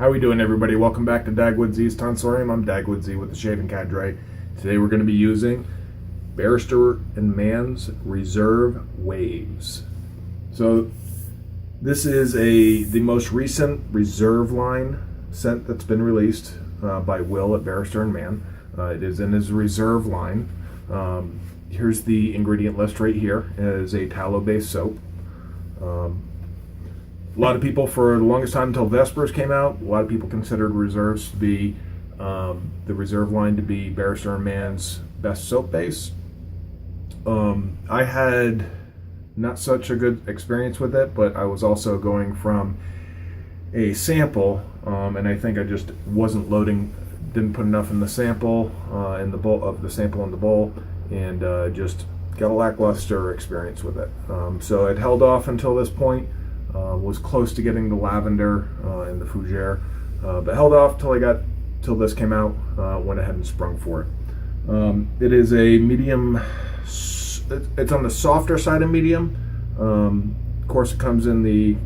How we doing, everybody? Welcome back to Dagwoodz's Tonsorium. I'm Dagwoodz with the Shaving Cadre. Today we're going to be using Barrister Mann's Reserve Waves. So this is the most recent Reserve line scent that's been released by Will at Barrister Mann. It is in his Reserve line. Here's the ingredient list right here. It is a tallow-based soap. A lot of people, for the longest time until Vespers came out, a lot of people considered Reserves to be the Reserve line to be Barrister Mann's best soap base. I had not such a good experience with it, but I was also going from a sample, and I think I just wasn't loading, didn't put enough in the sample, in the bowl of the sample in the bowl, and just got a lackluster experience with it. So it held off until this point. Was close to getting the lavender and the fougere, but held off till this came out. Went ahead and sprung for it. It is a medium. It's on the softer side of medium. Of course, it comes in the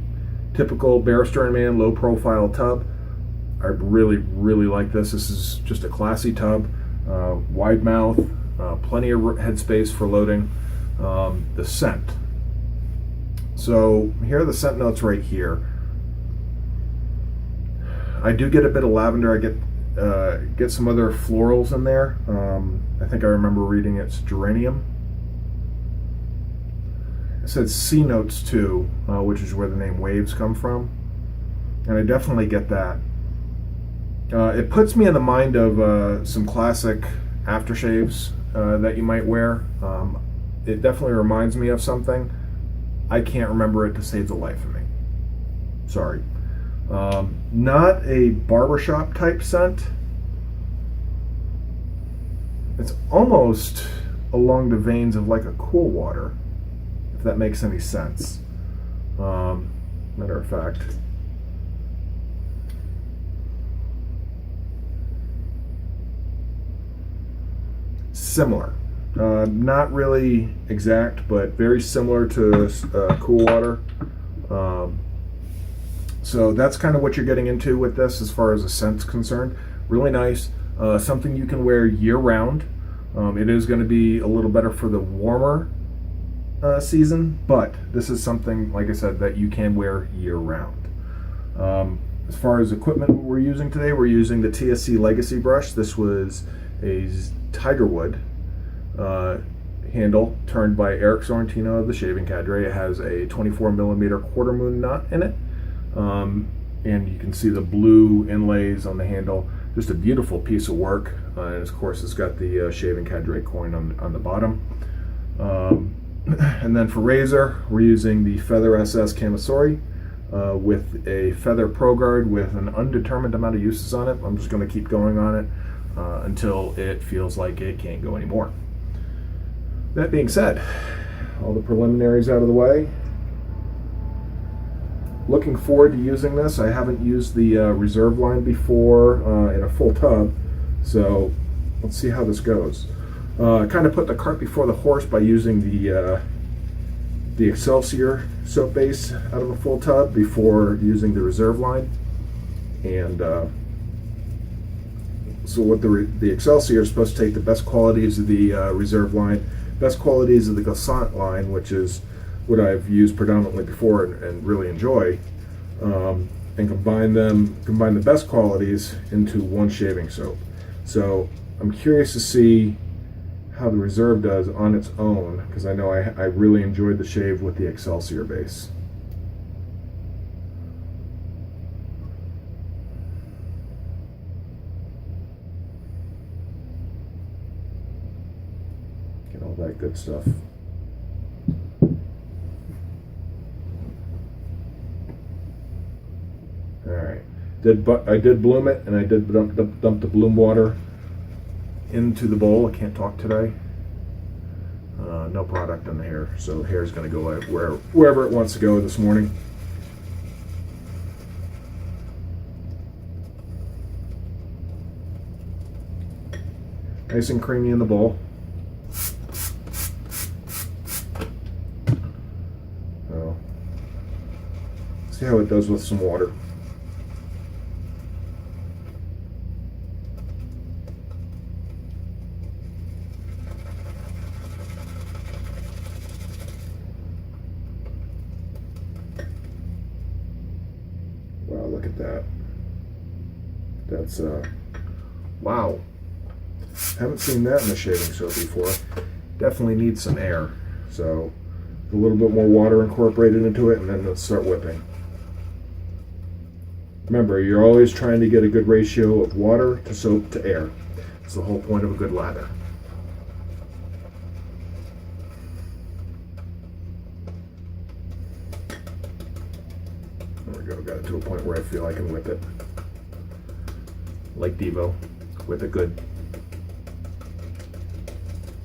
typical Barrister Mann low profile tub. I really like this. This is just a classy tub, wide mouth, plenty of headspace for loading. The scent. So here are the scent notes right here. I do get a bit of lavender. I get some other florals in there. I think I remember reading it's geranium. It says C notes too, which is where the name Waves come from, and I definitely get that. It puts me in the mind of some classic aftershaves that you might wear. It definitely reminds me of something. I can't remember it to save the life of me. Sorry. Not a barbershop type scent. It's almost along the veins of like a Cool Water, if that makes any sense. Matter of fact. Similar. Not really exact, but very similar to Cool Water. So that's kind of what you're getting into with this as far as the scent's concerned. Really nice. Something you can wear year-round. It is going to be a little better for the warmer season, but this is something, like I said, that you can wear year-round. As far as equipment we're using today, we're using the TSC Legacy Brush. This was a Tigerwood handle turned by Eric Sorrentino of the Shaving Cadre. It has a 24mm quarter moon nut in it, and you can see the blue inlays on the handle. Just a beautiful piece of work, and of course it's got the Shaving Cadre coin on the bottom. And then for razor, we're using the Feather SS Kamisori with a Feather Pro Guard with an undetermined amount of uses on it. I'm just going to keep going on it until it feels like it can't go anymore. That being said, all the preliminaries out of the way. Looking forward to using this. I haven't used the Reserve line before in a full tub, so let's see how this goes. I kind of put the cart before the horse by using the Excelsior soap base out of a full tub before using the Reserve line, and so what the Excelsior is supposed to take the best qualities of the Reserve line, best qualities of the Glissant line, which is what I've used predominantly before and really enjoy, and combine the best qualities into one shaving soap. So I'm curious to see how the Reserve does on its own, because I know I really enjoyed the shave with the Excelsior base. Get all that good stuff. Alright, I did bloom it, and I did dump the bloom water into the bowl. I can't talk today. No product in the hair, so the hair is going to go wherever it wants to go this morning. Nice and creamy in the bowl. So, see how it does with some water. that. That's wow. Haven't seen that in the shaving soap before. Definitely needs some air. So a little bit more water incorporated into it, and then let's start whipping. Remember, you're always trying to get a good ratio of water to soap to air. It's the whole point of a good lather. There we go, got it to a point where I feel I can whip it. Like Devo, whip it good.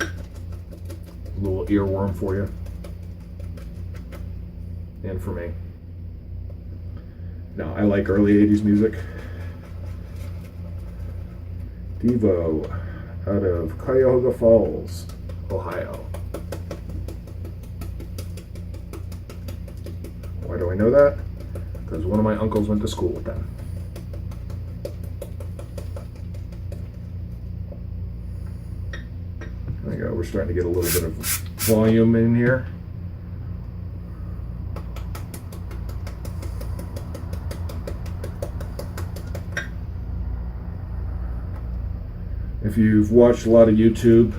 A little earworm for you. And for me. Now, I like early 80s music. Devo, out of Cuyahoga Falls, Ohio. Why do I know that? Because one of my uncles went to school with them. There you go, we're starting to get a little bit of volume in here. If you've watched a lot of YouTube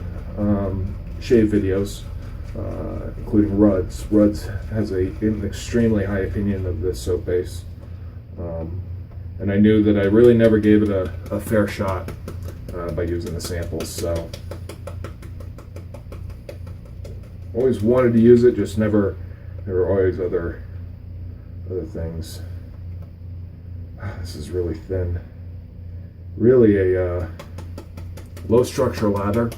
shave videos, including Rudz has an extremely high opinion of this soap base. And I knew that I really never gave it a fair shot by using the samples, so always wanted to use it, just never, there were always other things. This is really thin. Really a low structure lather.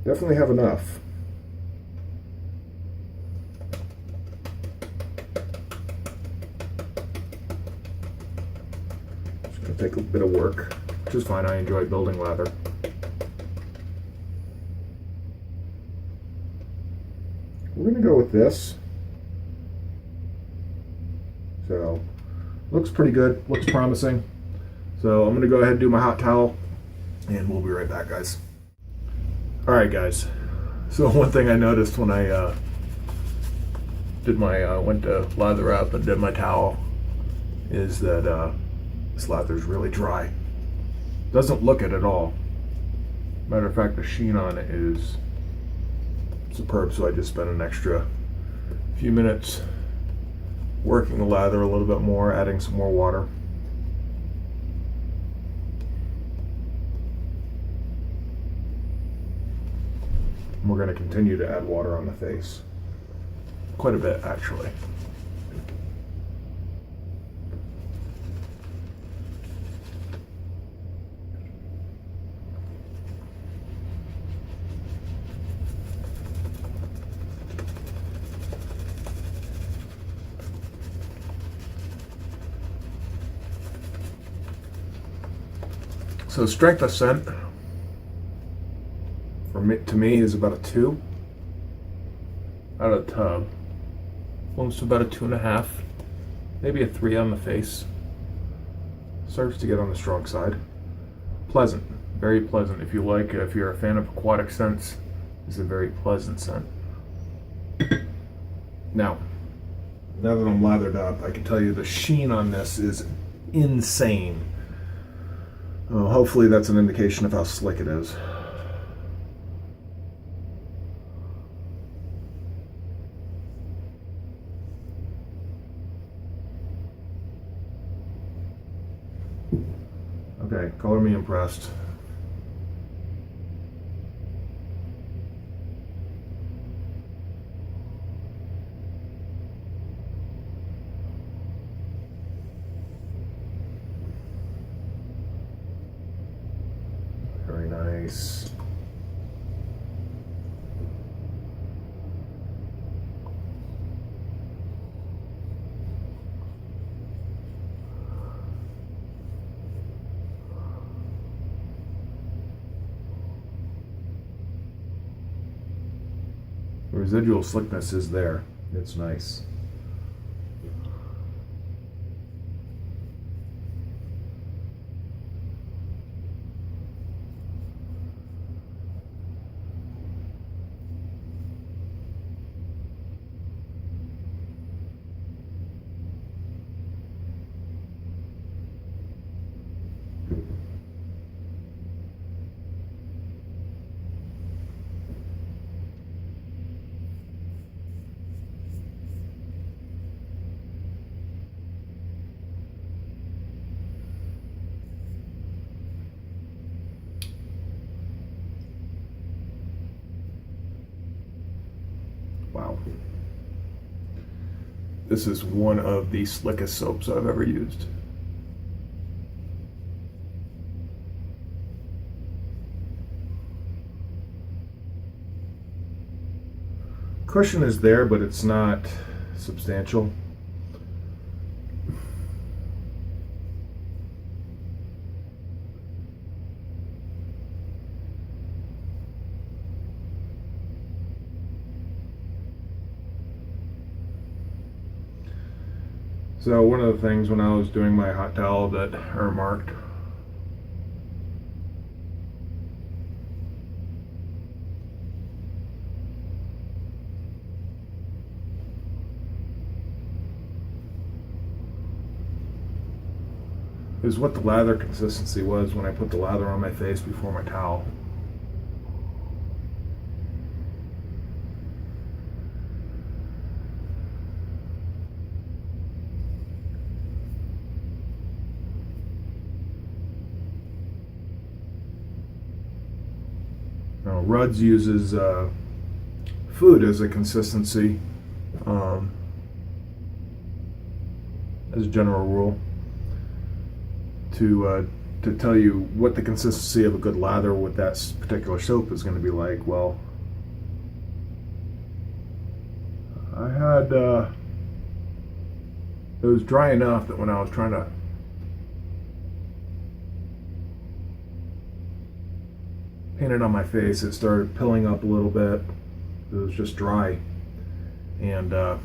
Definitely have enough. It's going to take a bit of work, which is fine. I enjoy building lather. We're going to go with this. So, looks pretty good, looks promising. So I'm gonna go ahead and do my hot towel, and we'll be right back, guys. All right, guys. So one thing I noticed when I went to lather up and did my towel is that this lather's really dry. Doesn't look it at all. Matter of fact, the sheen on it is superb. So I just spent an extra few minutes working the lather a little bit more, adding some more water. And we're going to continue to add water on the face. Quite a bit, actually. So strength of scent to me is about a 2 out of the tub. Almost about a 2.5, maybe a 3 on the face. Starts to get on the strong side. Pleasant, very pleasant. If you're a fan of aquatic scents, it's a very pleasant scent. Now that I'm lathered up, I can tell you the sheen on this is insane. Hopefully that's an indication of how slick it is. Okay, color me impressed. Very nice. The residual slickness is there. It's nice. Wow. This is one of the slickest soaps I've ever used. Cushion is there, but it's not substantial. So one of the things when I was doing my hot towel that are marked, is what the lather consistency was when I put the lather on my face before my towel. Now, Rudd's uses food as a consistency, as a general rule, to tell you what the consistency of a good lather with that particular soap is going to be like. Well, I had it was dry enough that when I was trying to paint it on my face, it started pilling up a little bit. It was just dry, and you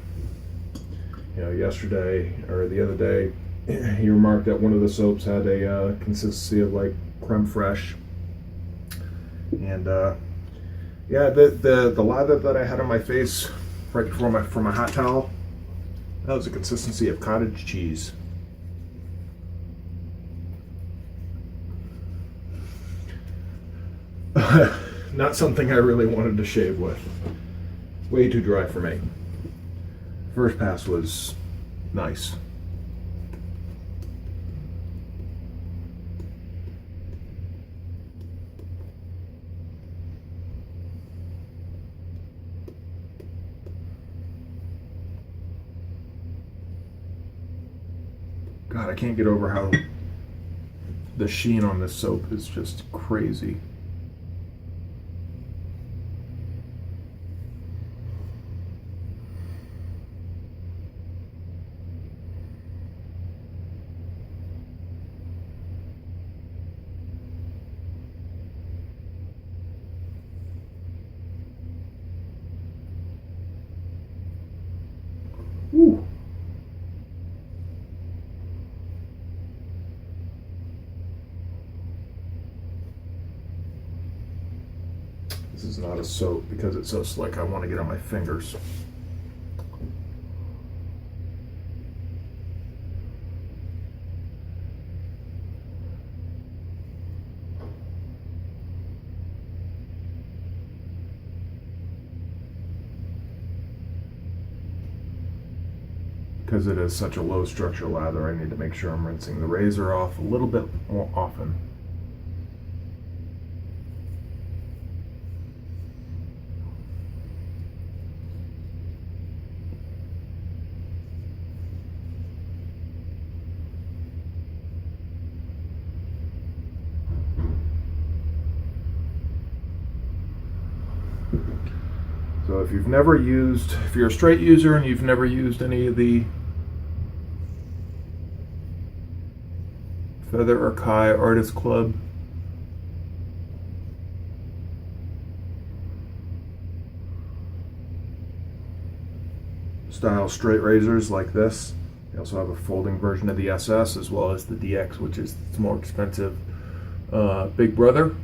know, yesterday or the other day, he remarked that one of the soaps had a consistency of like creme fraiche, and yeah, the lather that I had on my face right before my hot towel, that was a consistency of cottage cheese. Not something I really wanted to shave with. Way too dry for me. First pass was nice. God, I can't get over how the sheen on this soap is just crazy. Ooh. This is not a soap because it's so slick. I want to get on my fingers. Because it is such a low structure lather, I need to make sure I'm rinsing the razor off a little bit more often. So if you're a straight user and you've never used any of the Feather or Kai Artist Club style straight razors like this, they also have a folding version of the SS as well as the DX, which is its more expensive big brother.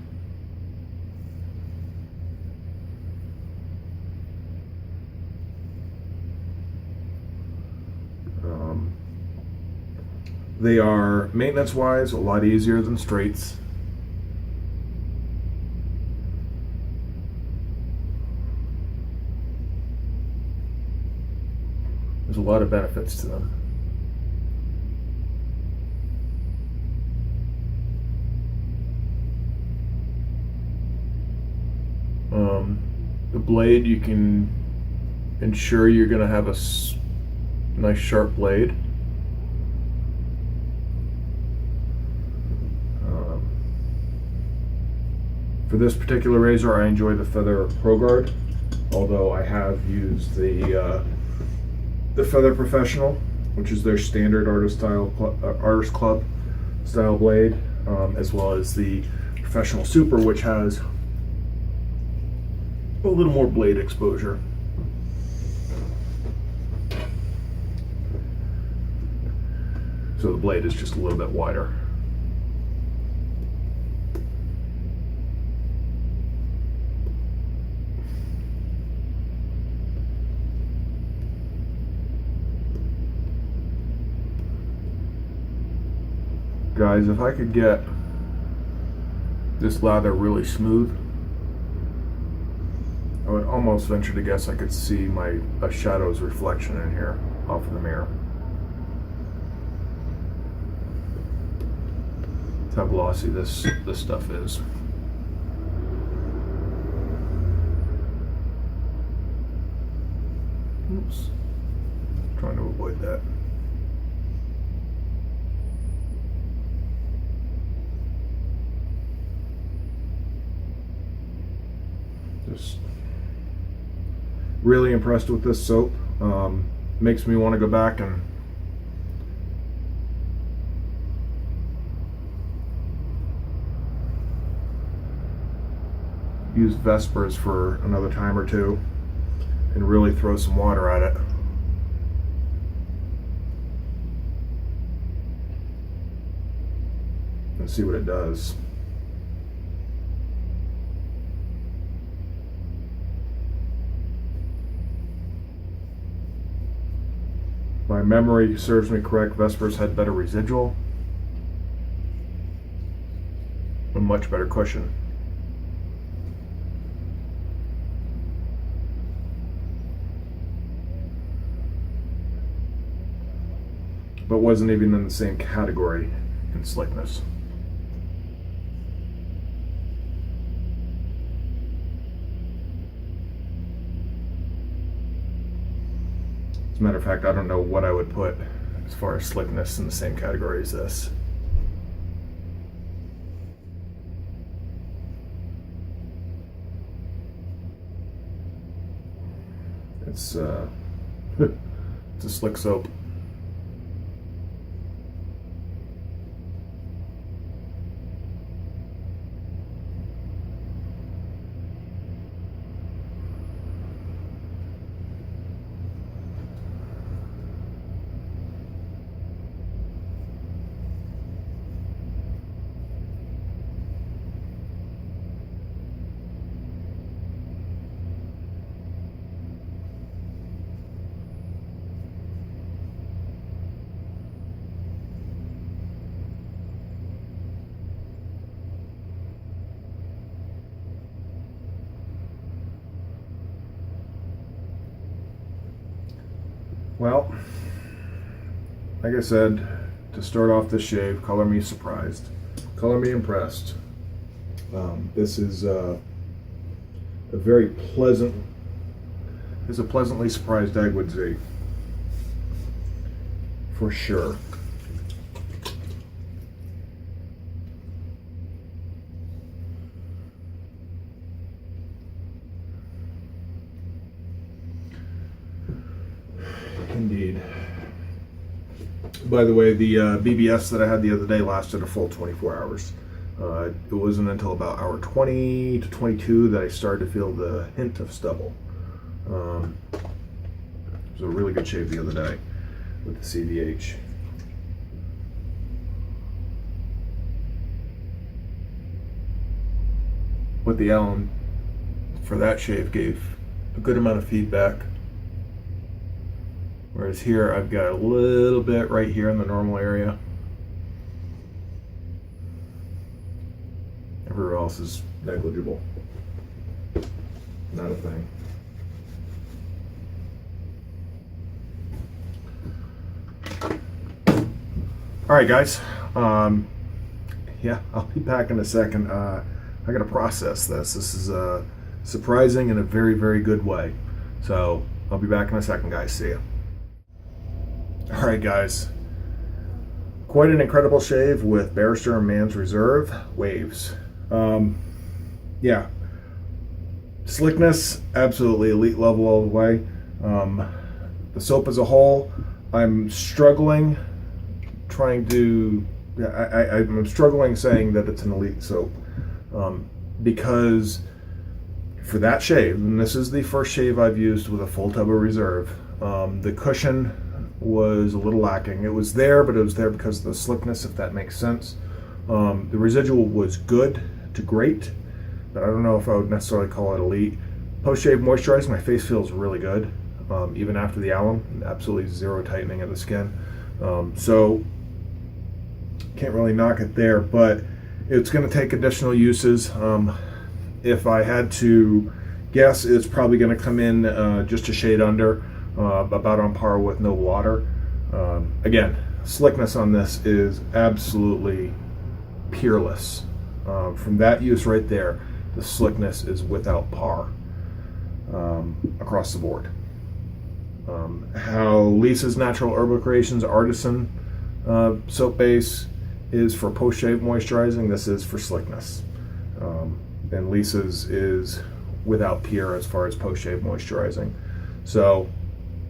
They are, maintenance-wise, a lot easier than straights. There's a lot of benefits to them. The blade, you can ensure you're going to have a nice sharp blade. For this particular razor, I enjoy the Feather Pro Guard, although I have used the Feather Professional, which is their standard Artist Club style blade, as well as the Professional Super, which has a little more blade exposure. So the blade is just a little bit wider. Guys, if I could get this lather really smooth, I would almost venture to guess I could see a shadow's reflection in here off of the mirror. That's how glossy this stuff is. Oops. Trying to avoid that. Just really impressed with this soap. Makes me want to go back and use Vespers for another time or two and really throw some water at it. And see what it does. My memory serves me correct, Vespers had better residual, a much better cushion. But wasn't even in the same category in slickness. As a matter of fact, I don't know what I would put as far as slickness in the same category as this. It's it's a slick soap. Well, like I said, to start off this shave, color me surprised, color me impressed. This is a very pleasant, it's a pleasantly surprised Dagwoodz Z, for sure. Indeed. By the way, the BBS that I had the other day lasted a full 24 hours. It wasn't until about hour 20 to 22 that I started to feel the hint of stubble. It was a really good shave the other day with the CVH. But the Allen for that shave gave a good amount of feedback. Whereas here, I've got a little bit right here in the normal area. Everywhere else is negligible. Not a thing. All right, guys. Yeah, I'll be back in a second. I gotta process this. This is surprising in a very, very good way. So I'll be back in a second, guys. See ya. All right, guys. Quite an incredible shave with Barrister Mann's Reserve Waves. Yeah. Slickness, absolutely elite level all the way. The soap as a whole, I'm struggling I'm struggling saying that it's an elite soap, because for that shave, and this is the first shave I've used with a full tub of Reserve, the cushion was a little lacking. It was there, but it was there because of the slickness, if that makes sense. The residual was good to great, but I don't know if I would necessarily call it elite. Post-shave moisturizing, my face feels really good, even after the alum. Absolutely zero tightening of the skin. So can't really knock it there, but it's going to take additional uses. If I had to guess, it's probably going to come in just a shade under, about on par with No Water. Again, slickness on this is absolutely peerless. From that use right there, the slickness is without par across the board. How Lisa's Natural Herbal Creations Artisan soap base is for post-shave moisturizing, this is for slickness. And Lisa's is without peer as far as post-shave moisturizing. So,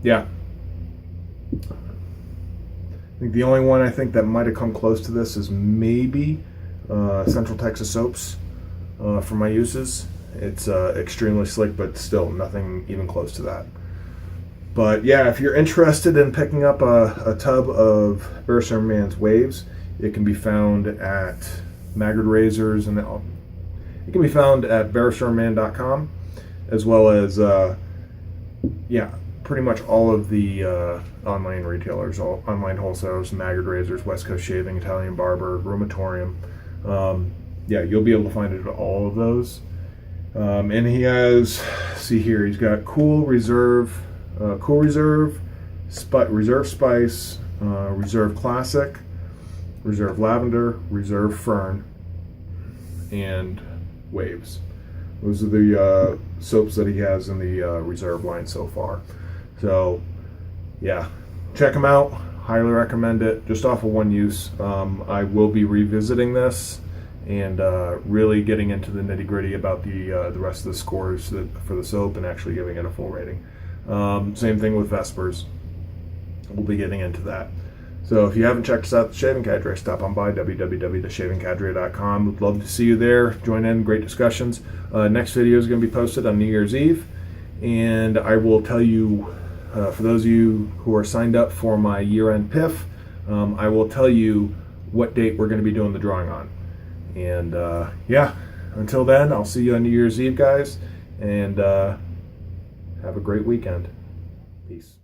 yeah. I think the only one I think that might have come close to this is maybe Central Texas Soaps for my uses. It's extremely slick, but still nothing even close to that. But yeah, if you're interested in picking up a tub of Barrister Mann's Waves, it can be found at Maggard Razors, and it can be found at barristermann.com, as well as yeah, pretty much all of the online retailers, all online wholesalers, Maggard Razors, West Coast Shaving, Italian Barber, Reminiscent. Yeah, you'll be able to find it at all of those. And he has, see here, he's got Cool Reserve, Reserve Spice, Reserve Classic, Reserve Lavender, Reserve Fern, and Waves. Those are the soaps that he has in the Reserve line so far. So, yeah, check them out. Highly recommend it. Just off of one use. I will be revisiting this and really getting into the nitty-gritty about the rest of the scores for the soap and actually giving it a full rating. Same thing with Vespers. We'll be getting into that. So if you haven't checked us out, the Shaving Cadre, stop on by www.shavingcadre.com. Would love to see you there. Join in, great discussions. Next video is going to be posted on New Year's Eve, and I will tell you, for those of you who are signed up for my year-end PIF, I will tell you what date we're going to be doing the drawing on. And yeah, until then, I'll see you on New Year's Eve, guys, and have a great weekend. Peace.